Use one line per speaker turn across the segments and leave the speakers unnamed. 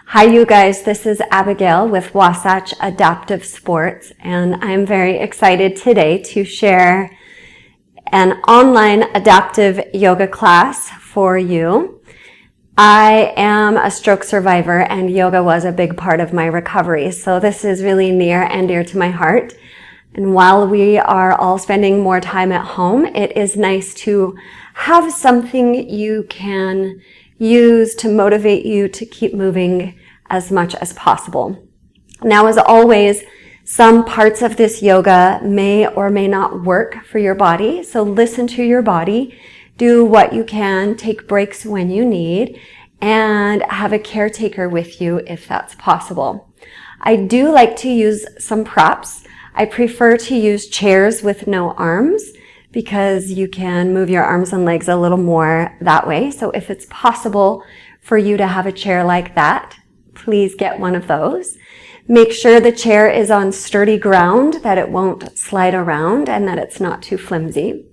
Hi you guys, this is Abigail with Wasatch Adaptive Sports, and I'm very excited today to share an online adaptive yoga class for you. I am a stroke survivor and yoga was a big part of my recovery, so this is really near and dear to my heart. And while we are all spending more time at home, it is nice to have something you can use to motivate you to keep moving as much as possible. Now, as always, some parts of this yoga may or may not work for your body, so listen to your body, do what you can, take breaks when you need, and have a caretaker with you if that's possible. I do like to use some props. I prefer to use chairs with no arms because you can move your arms and legs a little more that way. So if it's possible for you to have a chair like that, please get one of those. Make sure the chair is on sturdy ground, that it won't slide around and that it's not too flimsy.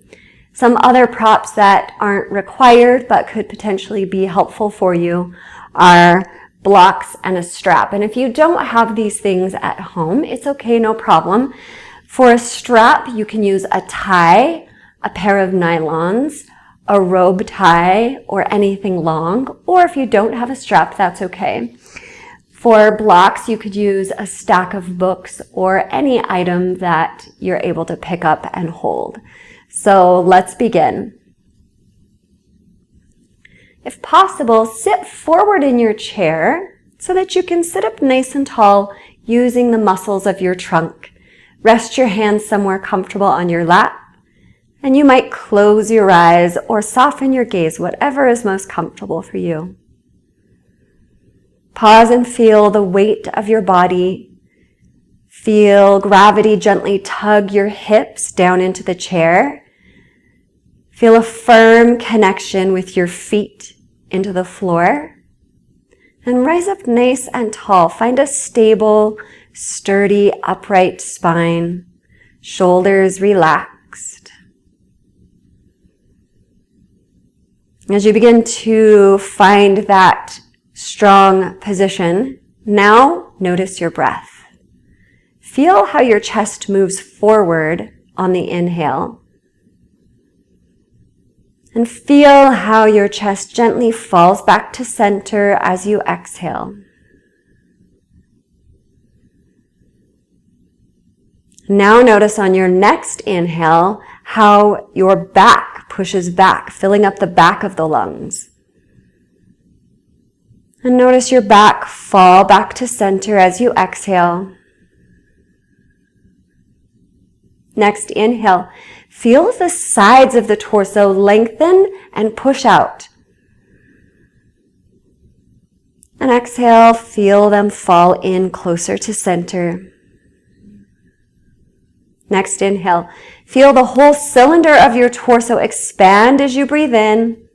Some other props that aren't required but could potentially be helpful for you are blocks and a strap. And if you don't have these things at home, it's okay, no problem. For a strap, you can use a tie, a pair of nylons, a robe tie, or anything long. Or if you don't have a strap, that's okay. For blocks, you could use a stack of books or any item that you're able to pick up and hold. So let's begin. If possible, sit forward in your chair so that you can sit up nice and tall using the muscles of your trunk. Rest your hands somewhere comfortable on your lap, and you might close your eyes or soften your gaze, whatever is most comfortable for you. Pause and feel the weight of your body. Feel gravity gently tug your hips down into the chair. Feel a firm connection with your feet into the floor. And rise up nice and tall. Find a stable, sturdy, upright spine. Shoulders relaxed. As you begin to find that strong position, now notice your breath. Feel how your chest moves forward on the inhale. And feel how your chest gently falls back to center as you exhale. Now notice on your next inhale how your back pushes back, filling up the back of the lungs. And notice your back fall back to center as you exhale. Next inhale, feel the sides of the torso lengthen and push out. And exhale, feel them fall in closer to center. Next inhale, feel the whole cylinder of your torso expand as you breathe in.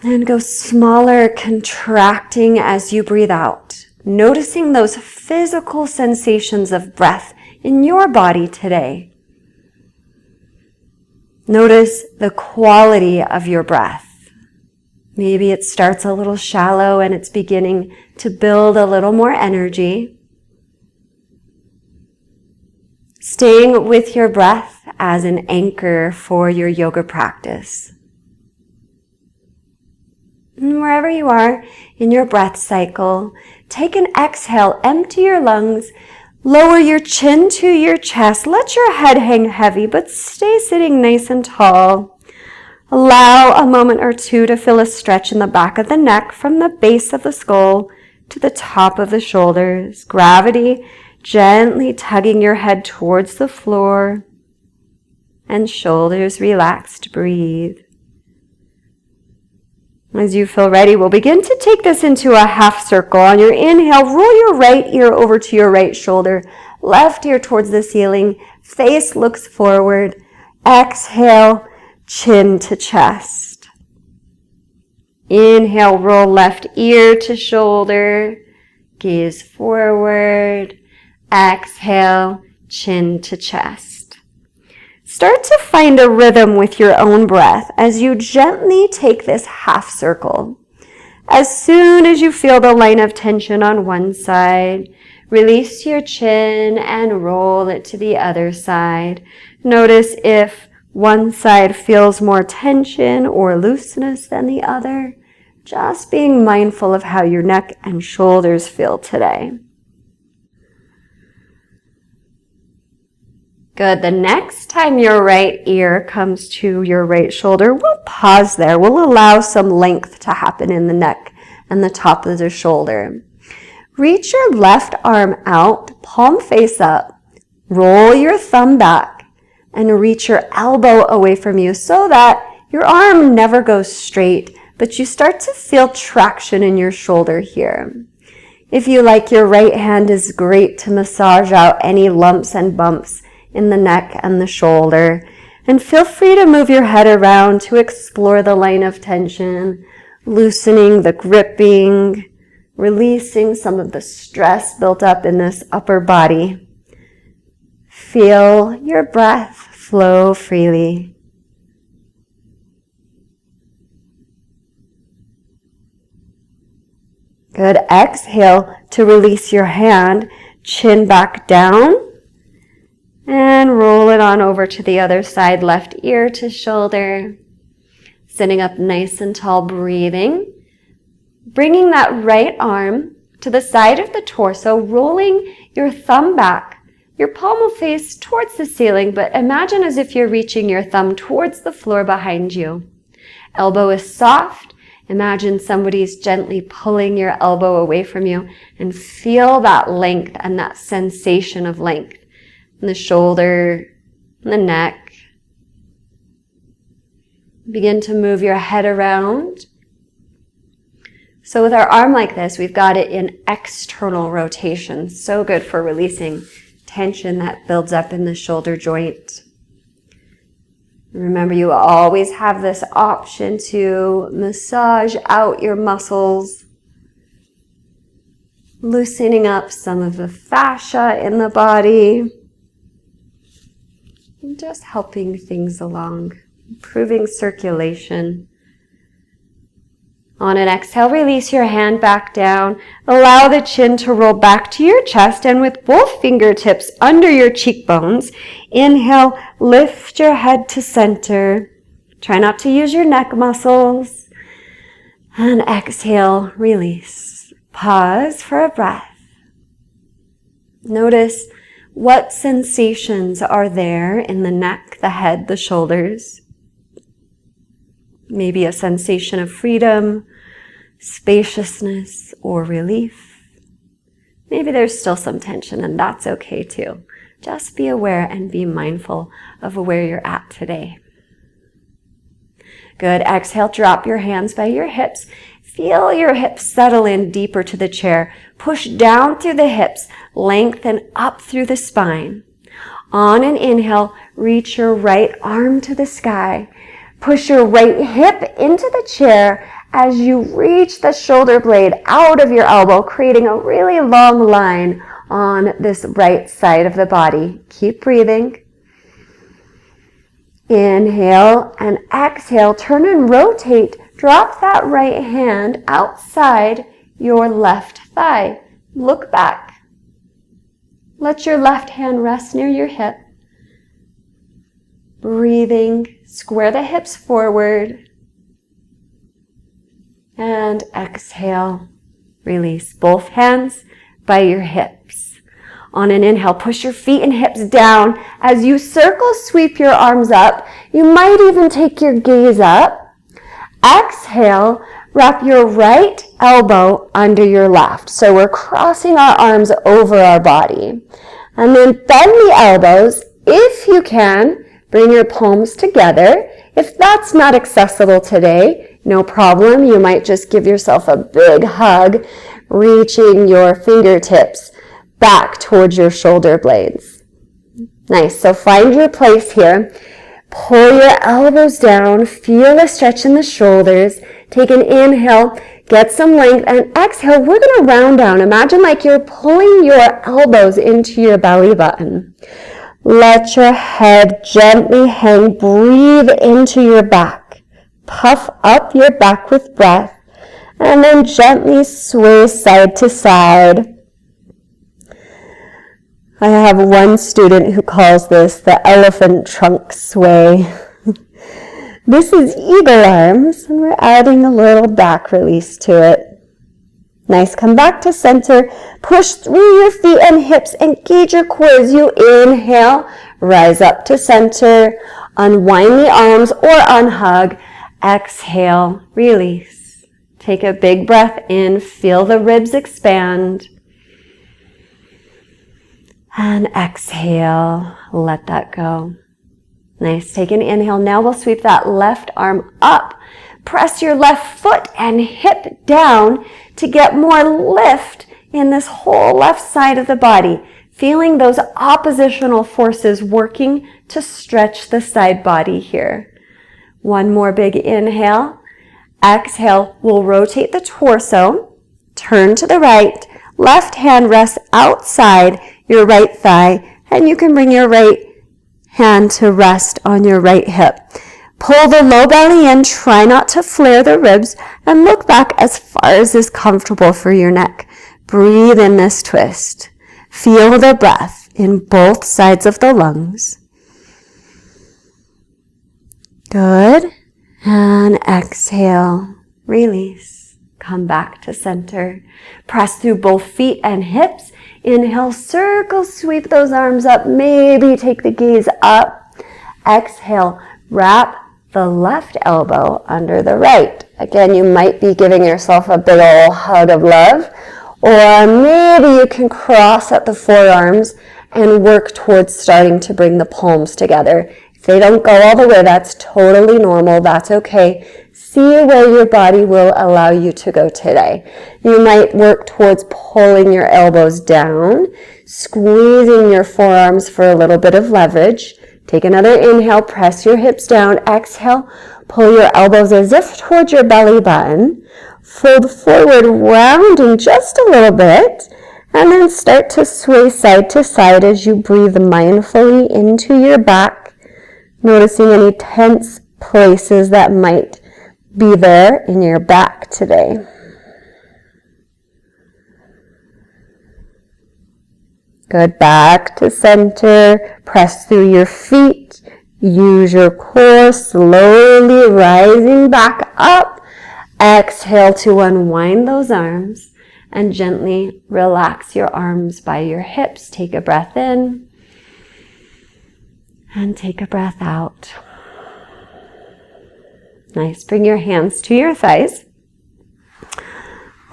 And go smaller, contracting as you breathe out. Noticing those physical sensations of breath in your body today. Notice the quality of your breath. Maybe it starts a little shallow and it's beginning to build a little more energy. Staying with your breath as an anchor for your yoga practice. And wherever you are in your breath cycle, take an exhale, empty your lungs, lower your chin to your chest, let your head hang heavy, but stay sitting nice and tall. Allow a moment or two to feel a stretch in the back of the neck from the base of the skull to the top of the shoulders. Gravity gently tugging your head towards the floor and shoulders relaxed. Breathe. As you feel ready, we'll begin to take this into a half circle. On your inhale, roll your right ear over to your right shoulder, left ear towards the ceiling, face looks forward. Exhale, chin to chest. Inhale, roll left ear to shoulder, gaze forward. Exhale, chin to chest. Start to find a rhythm with your own breath as you gently take this half circle. As soon as you feel the line of tension on one side, release your chin and roll it to the other side. Notice if one side feels more tension or looseness than the other. Just being mindful of how your neck and shoulders feel today. Good. The next time your right ear comes to your right shoulder, we'll pause there. We'll allow some length to happen in the neck and the top of the shoulder. Reach your left arm out, palm face up. Roll your thumb back and reach your elbow away from you so that your arm never goes straight, but you start to feel traction in your shoulder here. If you like, your right hand is great to massage out any lumps and bumps in the neck and the shoulder. And feel free to move your head around to explore the line of tension, loosening the gripping, releasing some of the stress built up in this upper body. Feel your breath flow freely. Good. Exhale to release your hand, chin back down, and roll it on over to the other side, left ear to shoulder. Sitting up nice and tall, breathing. Bringing that right arm to the side of the torso, rolling your thumb back. Your palm will face towards the ceiling, but imagine as if you're reaching your thumb towards the floor behind you. Elbow is soft. Imagine somebody's gently pulling your elbow away from you, and feel that length and that sensation of length in the shoulder, in the neck. Begin to move your head around. So with our arm like this, we've got it in external rotation. So good for releasing tension that builds up in the shoulder joint. Remember, you always have this option to massage out your muscles, loosening up some of the fascia in the body, and just helping things along, improving circulation. On an exhale, release your hand back down. Allow the chin to roll back to your chest, and with both fingertips under your cheekbones, inhale, lift your head to center. Try not to use your neck muscles. And exhale, release. Pause for a breath. Notice what sensations are there in the neck, the head, the shoulders. Maybe a sensation of freedom, spaciousness, or relief. Maybe there's still some tension, and that's okay too. Just be aware and be mindful of where you're at today. Good. Exhale, drop your hands by your hips. Feel your hips settle in deeper to the chair. Push down through the hips, lengthen up through the spine. On an inhale, reach your right arm to the sky. Push your right hip into the chair as you reach the shoulder blade out of your elbow, creating a really long line on this right side of the body. Keep breathing. Inhale and exhale. Turn and rotate. Drop that right hand outside your left thigh. Look back. Let your left hand rest near your hip. Breathing. Square the hips forward. And exhale. Release both hands by your hips. On an inhale, push your feet and hips down. As you circle, sweep your arms up. You might even take your gaze up. Exhale, wrap your right elbow under your left. So we're crossing our arms over our body. And then bend the elbows. If you can, bring your palms together. If that's not accessible today, no problem. You might just give yourself a big hug, reaching your fingertips back towards your shoulder blades. Nice. So find your place here. Pull your elbows down. Feel a stretch in the shoulders. Take an inhale. Get some length. And exhale, we're going to round down. Imagine like you're pulling your elbows into your belly button. Let your head gently hang. Breathe into your back. Puff up your back with breath. And then gently sway side to side. I have one student who calls this the elephant trunk sway. This is eagle arms, and we're adding a little back release to it. Nice, come back to center. Push through your feet and hips. Engage your core as you inhale. Rise up to center. Unwind the arms or unhug. Exhale, release. Take a big breath in. Feel the ribs expand. And exhale, let that go. Nice, take an inhale. Now we'll sweep that left arm up. Press your left foot and hip down to get more lift in this whole left side of the body. Feeling those oppositional forces working to stretch the side body here. One more big inhale. Exhale, we'll rotate the torso. Turn to the right. Left hand rests outside your right thigh, and you can bring your right hand to rest on your right hip. Pull the low belly in, try not to flare the ribs, and look back as far as is comfortable for your neck. Breathe in this twist. Feel the breath in both sides of the lungs. Good. And exhale. Release. Come back to center. Press through both feet and hips. Inhale, circle, sweep those arms up. Maybe take the gaze up. Exhale, wrap the left elbow under the right. Again, you might be giving yourself a big old hug of love. Or maybe you can cross at the forearms and work towards starting to bring the palms together. If they don't go all the way, that's totally normal. That's okay. See where your body will allow you to go today. You might work towards pulling your elbows down, squeezing your forearms for a little bit of leverage. Take another inhale, press your hips down. Exhale, pull your elbows as if towards your belly button. Fold forward, rounding just a little bit, and then start to sway side to side as you breathe mindfully into your back, noticing any tense places that might be there in your back today. Good, back to center, press through your feet, use your core, slowly rising back up. Exhale to unwind those arms and gently relax your arms by your hips. Take a breath in and take a breath out. Nice. Bring your hands to your thighs.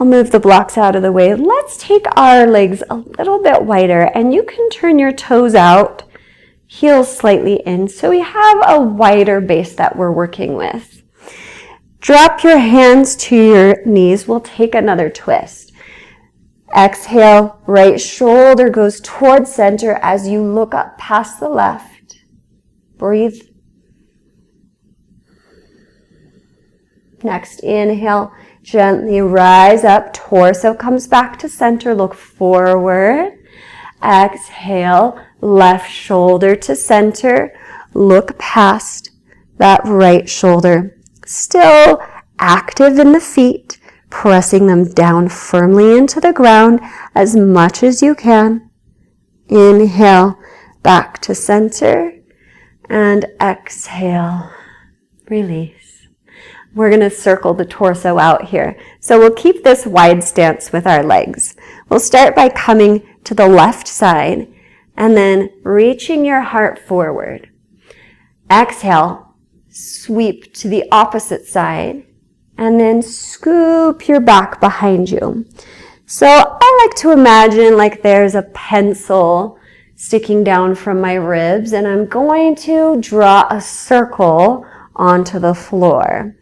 I'll move the blocks out of the way. Let's take our legs a little bit wider, and you can turn your toes out, heels slightly in, so we have a wider base that we're working with. Drop your hands to your knees. We'll take another twist. Exhale, right shoulder goes towards center as you look up past the left. Breathe. Next, inhale, gently rise up, torso comes back to center, look forward. Exhale, left shoulder to center, look past that right shoulder. Still active in the feet, pressing them down firmly into the ground as much as you can. Inhale, back to center, and exhale, release. We're going to circle the torso out here. So we'll keep this wide stance with our legs. We'll start by coming to the left side and then reaching your heart forward. Exhale, sweep to the opposite side and then scoop your back behind you. So I like to imagine like there's a pencil sticking down from my ribs, and I'm going to draw a circle onto the floor.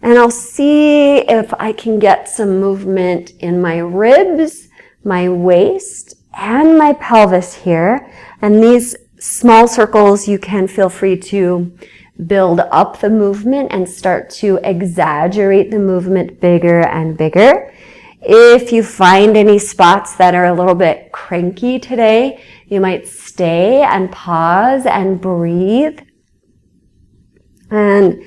And I'll see if I can get some movement in my ribs, my waist, and my pelvis here. And these small circles, you can feel free to build up the movement and start to exaggerate the movement bigger and bigger. If you find any spots that are a little bit cranky today, you might stay and pause and breathe. And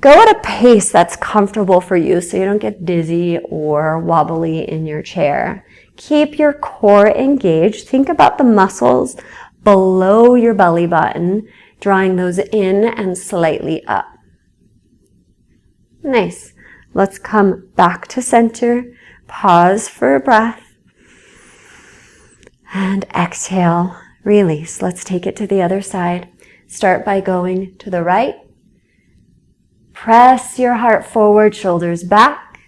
Go at a pace that's comfortable for you so you don't get dizzy or wobbly in your chair. Keep your core engaged. Think about the muscles below your belly button, drawing those in and slightly up. Nice. Let's come back to center. Pause for a breath. And exhale, release. Let's take it to the other side. Start by going to the right. Press your heart forward, shoulders back.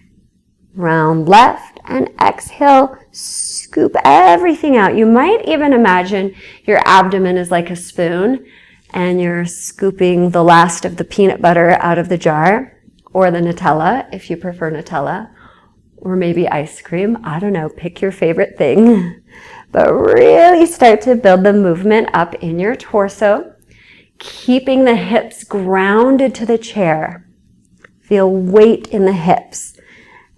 Round left, and exhale, scoop everything out. You might even imagine your abdomen is like a spoon and you're scooping the last of the peanut butter out of the jar, or the Nutella if you prefer Nutella, or maybe ice cream. I don't know, pick your favorite thing. But really start to build the movement up in your torso, keeping the hips grounded to the chair. Feel weight in the hips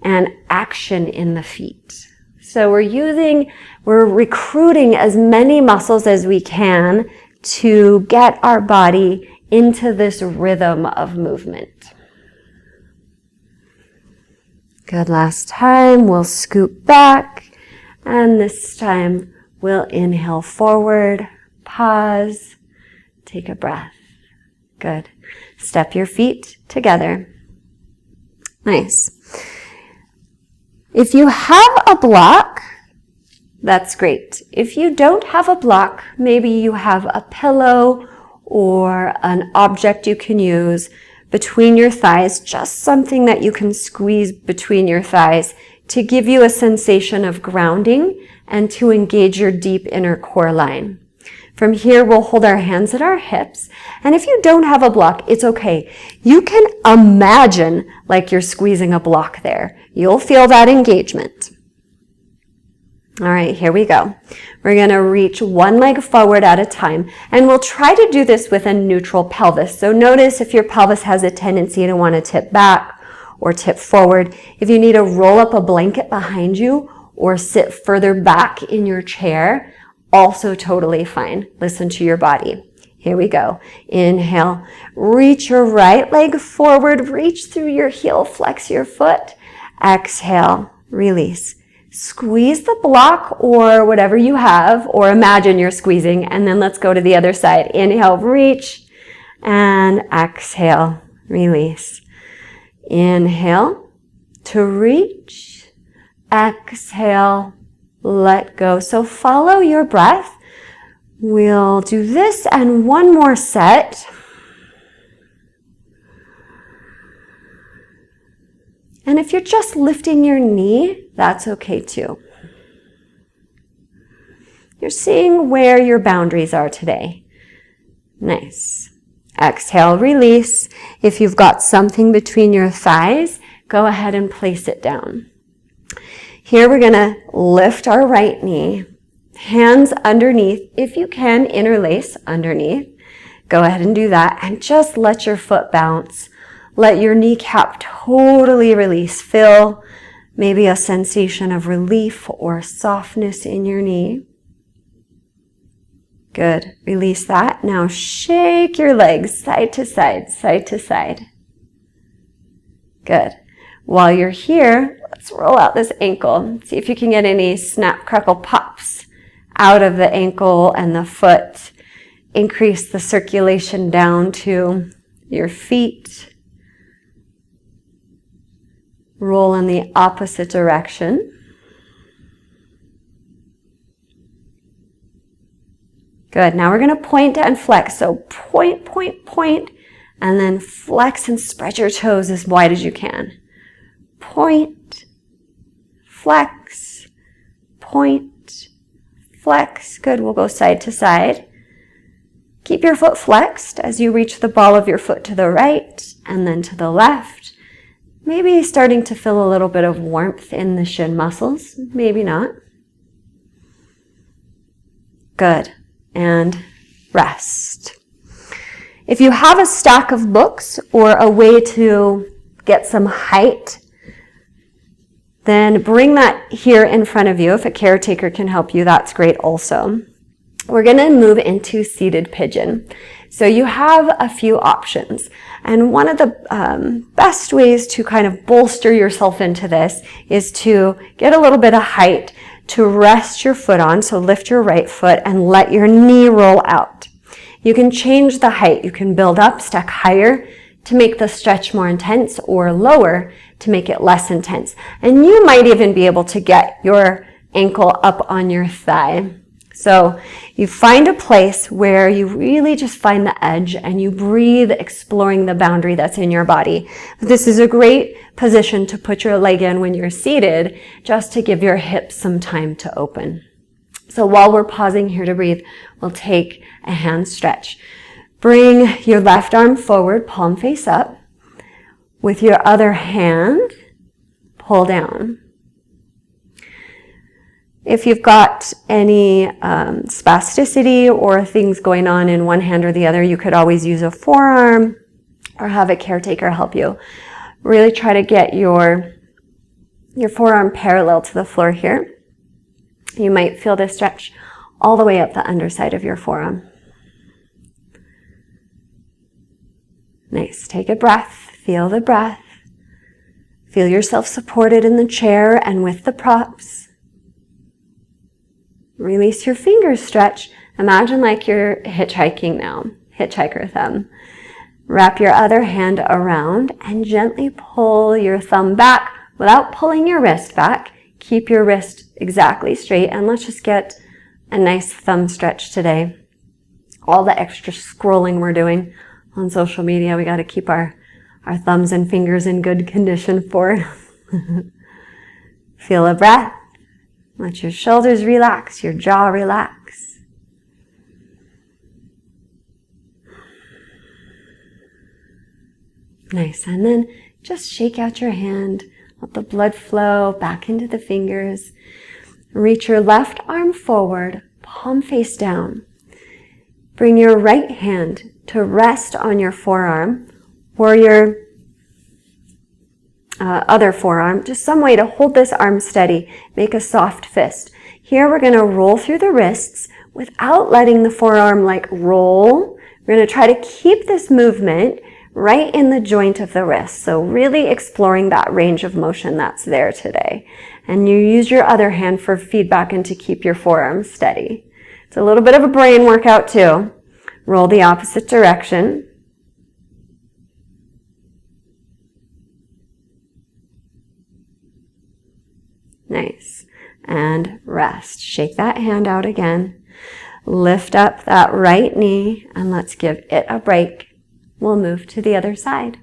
and action in the feet. So we're recruiting as many muscles as we can to get our body into this rhythm of movement. Good, last time, we'll scoop back. And this time, we'll inhale forward, pause, take a breath. Good. Step your feet together. Nice. If you have a block, that's great. If you don't have a block, maybe you have a pillow or an object you can use between your thighs, just something that you can squeeze between your thighs to give you a sensation of grounding and to engage your deep inner core line. From here, we'll hold our hands at our hips. And if you don't have a block, it's okay. You can imagine like you're squeezing a block there. You'll feel that engagement. All right, here we go. We're going to reach one leg forward at a time, and we'll try to do this with a neutral pelvis. So notice if your pelvis has a tendency to want to tip back or tip forward. If you need to roll up a blanket behind you or sit further back in your chair, also totally fine. Listen to your body. Here we go. Inhale, reach your right leg forward, reach through your heel, flex your foot. Exhale, release. Squeeze the block or whatever you have, or imagine you're squeezing, and then let's go to the other side. Inhale, reach, and exhale, release. Inhale to reach, exhale, let go. So follow your breath. We'll do this and one more set. And if you're just lifting your knee, that's okay too. You're seeing where your boundaries are today. Nice. Exhale, release. If you've got something between your thighs, go ahead and place it down. Here we're going to lift our right knee, hands underneath. If you can, interlace underneath. Go ahead and do that, and just let your foot bounce. Let your kneecap totally release. Feel maybe a sensation of relief or softness in your knee. Good. Release that. Now shake your legs side to side, side to side. Good. While you're here, let's roll out this ankle. See if you can get any snap, crackle, pops out of the ankle and the foot. Increase the circulation down to your feet. Roll in the opposite direction. Good. Now we're going to point and flex. So point, point, point, and then flex and spread your toes as wide as you can. Point, flex, point, flex. Good. We'll go side to side. Keep your foot flexed as you reach the ball of your foot to the right and then to the left. Maybe starting to feel a little bit of warmth in the shin muscles. Maybe not. Good. And rest. If you have a stack of books or a way to get some height, then bring that here in front of you. If a caretaker can help you, that's great also. We're going to move into seated pigeon. So you have a few options. And one of the best ways to kind of bolster yourself into this is to get a little bit of height to rest your foot on. So lift your right foot and let your knee roll out. You can change the height. You can build up, stack higher to make the stretch more intense, or lower to make it less intense. And you might even be able to get your ankle up on your thigh. So you find a place where you really just find the edge and you breathe, exploring the boundary that's in your body. This is a great position to put your leg in when you're seated, just to give your hips some time to open. So while we're pausing here to breathe, we'll take a hand stretch. Bring your left arm forward, palm face up. With your other hand, pull down. If you've got any spasticity or things going on in one hand or the other, you could always use a forearm or have a caretaker help you. Really try to get your forearm parallel to the floor here. You might feel this stretch all the way up the underside of your forearm. Nice. Take a breath. Feel the breath. Feel yourself supported in the chair and with the props. Release your fingers, stretch. Imagine like you're hitchhiking now. Hitchhiker thumb. Wrap your other hand around and gently pull your thumb back without pulling your wrist back. Keep your wrist exactly straight, and let's just get a nice thumb stretch today. All the extra scrolling we're doing on social media, we got to keep our thumbs and fingers in good condition for. Feel a breath. Let your shoulders relax, your jaw relax. Nice. And then just shake out your hand. Let the blood flow back into the fingers. Reach your left arm forward, palm face down. Bring your right hand to rest on your forearm or your other forearm, just some way to hold this arm steady. Make a soft fist. Here we're going to roll through the wrists without letting the forearm like roll. We're going to try to keep this movement right in the joint of the wrist. So really exploring that range of motion that's there today. And you use your other hand for feedback and to keep your forearm steady. It's a little bit of a brain workout too. Roll the opposite direction. Nice. And rest. Shake that hand out again. Lift up that right knee and let's give it a break. We'll move to the other side.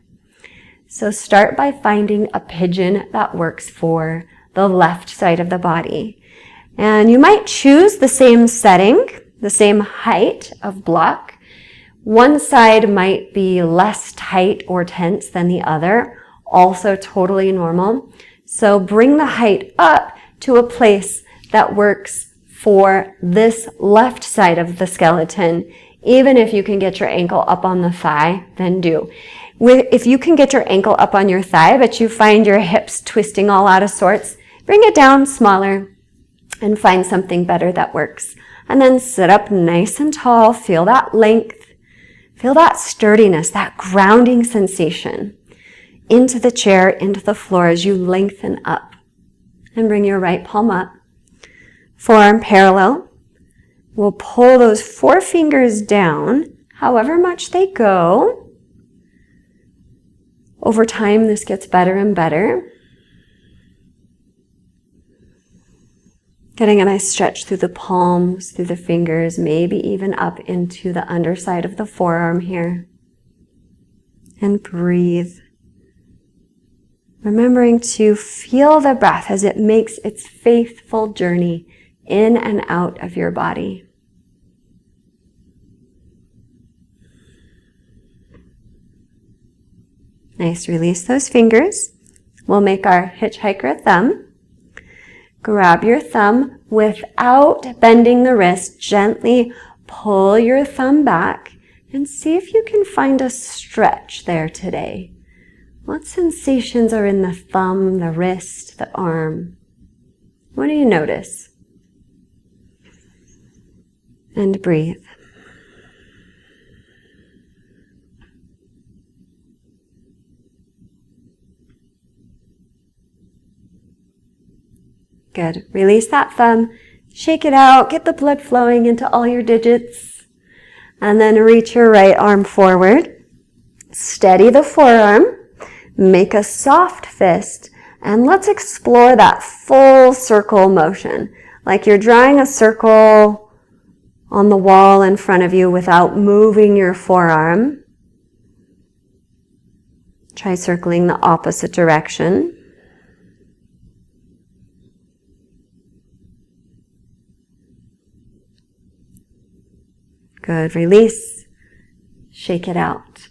So start by finding a pigeon that works for the left side of the body. And you might choose the same setting, the same height of block. One side might be less tight or tense than the other, also totally normal. So bring the height up to a place that works for this left side of the skeleton. Even if you can get your ankle up on the thigh, then do. If you can get your ankle up on your thigh, but you find your hips twisting all out of sorts, bring it down smaller and find something better that works. And then sit up nice and tall. Feel that length. Feel that sturdiness, that grounding sensation into the chair, into the floor as you lengthen up. And bring your right palm up. Forearm parallel. We'll pull those forefingers down, however much they go. Over time, this gets better and better. Getting a nice stretch through the palms, through the fingers, maybe even up into the underside of the forearm here. And breathe. Remembering to feel the breath as it makes its faithful journey in and out of your body. Nice, release those fingers. We'll make our hitchhiker thumb. Grab your thumb without bending the wrist. Gently pull your thumb back and see if you can find a stretch there today. What sensations are in the thumb, the wrist, the arm? What do you notice? And breathe. Good. Release that thumb, shake it out, get the blood flowing into all your digits, and then reach your right arm forward. Steady the forearm, make a soft fist, and let's explore that full circle motion, like you're drawing a circle on the wall in front of you without moving your forearm. Try circling the opposite direction. Good. Release. Shake it out.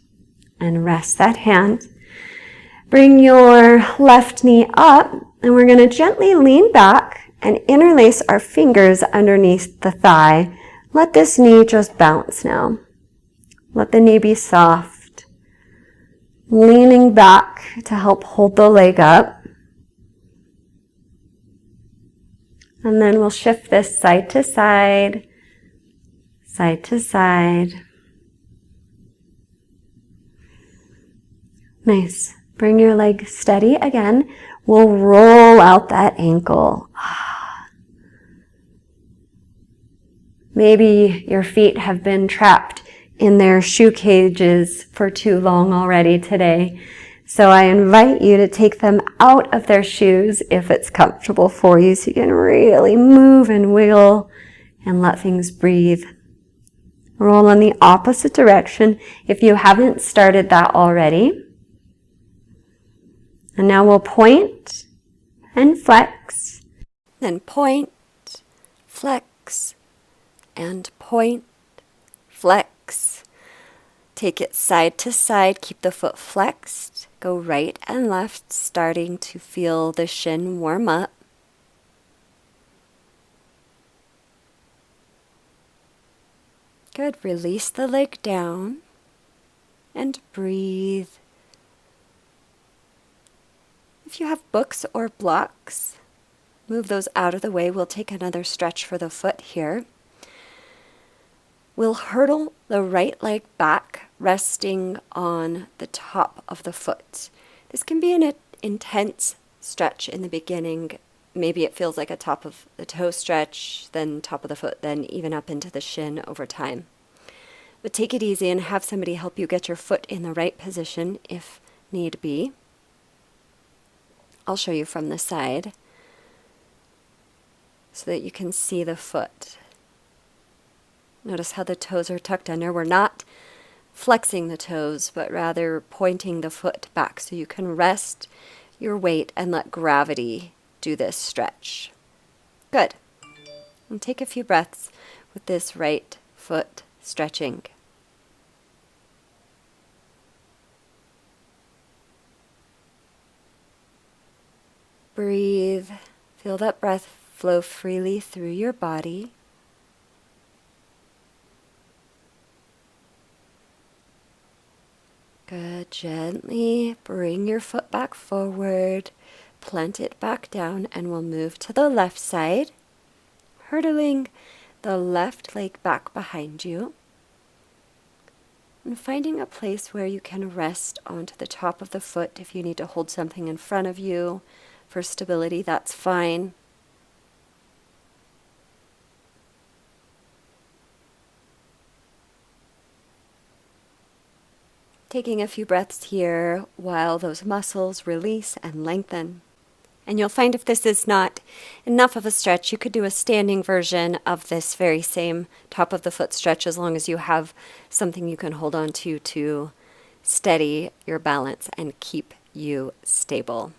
And rest that hand. Bring your left knee up, and we're going to gently lean back and interlace our fingers underneath the thigh. Let this knee just bounce now. Let the knee be soft. Leaning back to help hold the leg up. And then we'll shift this side to side. Side to side. Nice. Bring your leg steady again. We'll roll out that ankle. Maybe your feet have been trapped in their shoe cages for too long already today. So I invite you to take them out of their shoes if it's comfortable for you, so you can really move and wiggle and let things breathe. Roll in the opposite direction if you haven't started that already. And now we'll point and flex, then point, flex, and point, flex. Take it side to side, keep the foot flexed, go right and left, starting to feel the shin warm up. Good. Release the leg down and breathe. If you have books or blocks, move those out of the way. We'll take another stretch for the foot here. We'll hurdle the right leg back, resting on the top of the foot. This can be an intense stretch in the beginning. Maybe it feels like a top of the toe stretch, then top of the foot, then even up into the shin over time. But take it easy and have somebody help you get your foot in the right position if need be. I'll show you from the side so that you can see the foot. Notice how the toes are tucked under. We're not flexing the toes, but rather pointing the foot back so you can rest your weight and let gravity do this stretch. Good. And take a few breaths with this right foot stretching. Breathe. Feel that breath flow freely through your body. Good. Gently bring your foot back forward. Plant it back down, and we'll move to the left side, hurdling the left leg back behind you, and finding a place where you can rest onto the top of the foot. If you need to hold something in front of you for stability, that's fine. Taking a few breaths here while those muscles release and lengthen. And you'll find if this is not enough of a stretch, you could do a standing version of this very same top of the foot stretch, as long as you have something you can hold on to steady your balance and keep you stable.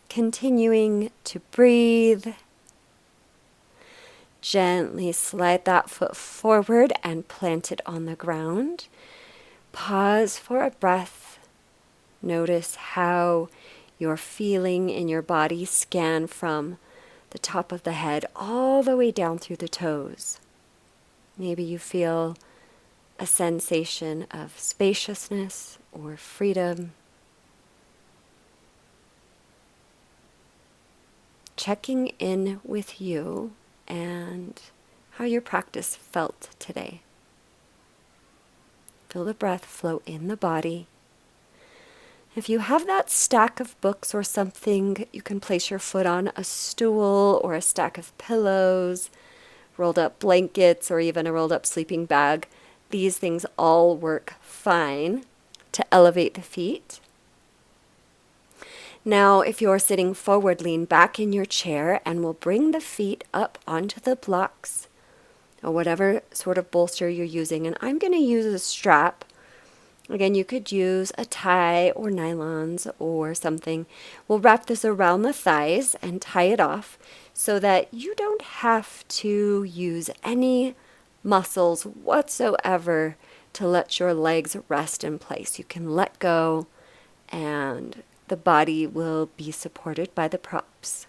Continuing to breathe. Gently slide that foot forward and plant it on the ground. Pause for a breath. Notice how you're feeling in your body. Scan from the top of the head all the way down through the toes. Maybe you feel a sensation of spaciousness or freedom. Checking in with you and how your practice felt today. Feel the breath flow in the body. If you have that stack of books or something, you can place your foot on a stool or a stack of pillows, rolled up blankets, or even a rolled up sleeping bag. These things all work fine to elevate the feet. Now, if you're sitting forward, lean back in your chair and we'll bring the feet up onto the blocks or whatever sort of bolster you're using. And I'm going to use a strap. Again, you could use a tie or nylons or something. We'll wrap this around the thighs and tie it off so that you don't have to use any muscles whatsoever to let your legs rest in place. You can let go and the body will be supported by the props.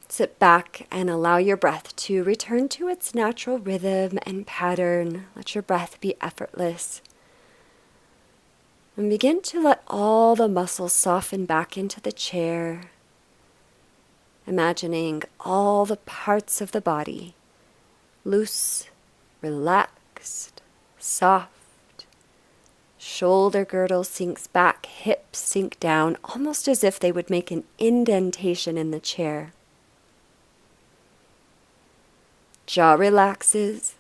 Sit back and allow your breath to return to its natural rhythm and pattern. Let your breath be effortless. And begin to let all the muscles soften back into the chair, imagining all the parts of the body loose, relaxed, soft. Shoulder girdle sinks back, hips sink down, almost as if they would make an indentation in the chair. Jaw relaxes,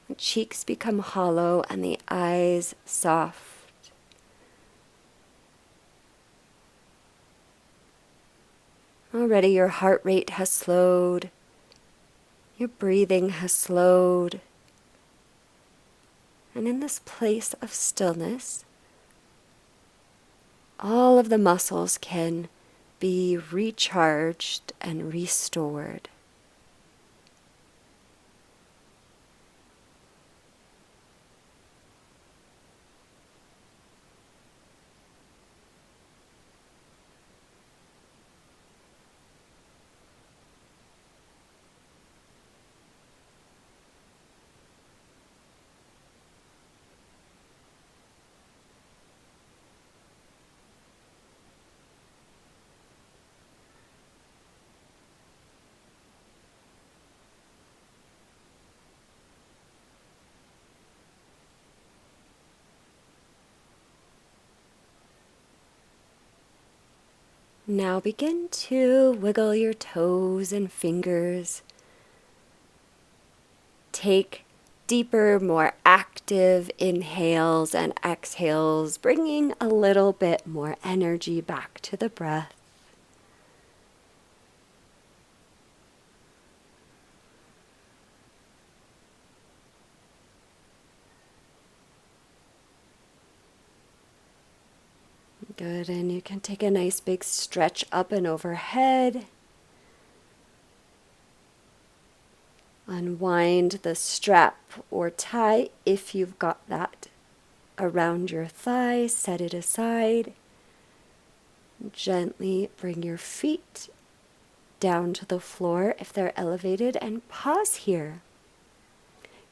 the cheeks become hollow, and the eyes soft. Already your heart rate has slowed, your breathing has slowed. And in this place of stillness, all of the muscles can be recharged and restored. Now begin to wiggle your toes and fingers. Take deeper, more active inhales and exhales, bringing a little bit more energy back to the breath. Good, and you can take a nice big stretch up and overhead. Unwind the strap or tie if you've got that around your thigh. Set it aside. Gently bring your feet down to the floor if they're elevated and pause here.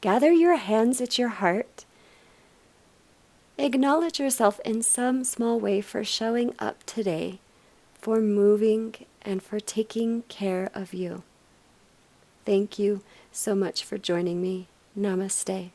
Gather your hands at your heart. Acknowledge yourself in some small way for showing up today, for moving and for taking care of you. Thank you so much for joining me. Namaste.